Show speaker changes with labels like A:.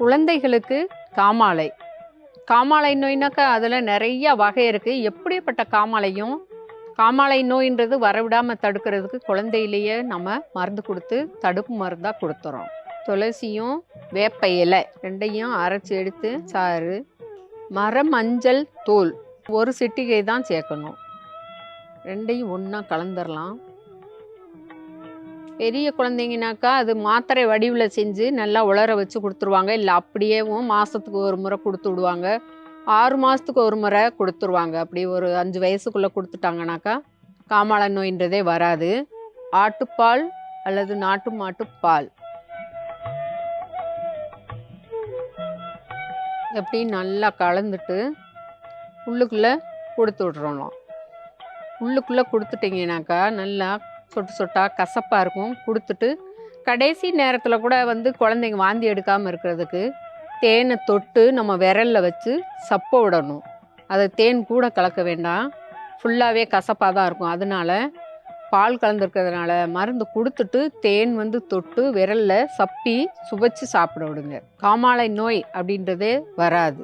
A: குழந்தைகளுக்கு காமாலை. காமாலை நோய்னாக்கா அதில் நிறைய வகை இருக்குது. எப்படிப்பட்ட காமாலையும் காமாலை நோயின்றது வரவிடாமல் தடுக்கிறதுக்கு குழந்தையிலேயே நம்ம மருந்து கொடுத்து தடுப்பு மருந்தாக கொடுத்துறோம். துளசியும் வேப்ப இலை ரெண்டையும் அரைச்சி எடுத்து சாறு, மரமஞ்சள் தூள் 1 சிட்டிகை தான் சேர்க்கணும். ரெண்டையும் ஒன்றா கலந்துடலாம். பெரிய குழந்தைங்கனாக்கா அது மாத்திரை வடிவில் செஞ்சு நல்லா உலர வச்சு கொடுத்துருவாங்க. இல்லை அப்படியேவும் மாதத்துக்கு ஒரு முறை கொடுத்து விடுவாங்க. 6 மாதத்துக்கு ஒரு முறை கொடுத்துருவாங்க. அப்படி ஒரு 5 வயசுக்குள்ளே கொடுத்துட்டாங்கனாக்கா காமாலை நோயின்றதே வராது. ஆட்டுப்பால் அல்லது நாட்டு மாட்டுப்பால் எப்படி நல்லா கலந்துட்டு உள்ளுக்குள்ளே கொடுத்து விட்றோம். உள்ளுக்குள்ளே கொடுத்துட்டிங்கனாக்கா நல்லா சொட்டு சொட்டாக கசப்பாக இருக்கும். கொடுத்துட்டு கடைசி நேரத்தில் கூட குழந்தைங்க வாந்தி எடுக்காமல் இருக்கிறதுக்கு தேனை தொட்டு நம்ம விரலில் வச்சு சப்ப விடணும். அதை தேன் கூட கலக்க வேண்டாம், ஃபுல்லாகவே கசப்பாக தான் இருக்கும். அதனால பால் கலந்துருக்கிறதுனால மருந்து கொடுத்துட்டு தேன் தொட்டு விரலில் சப்பி சுவைச்சு சாப்பிட விடுங்க. காமாலை நோய் அப்படின்றதே வராது.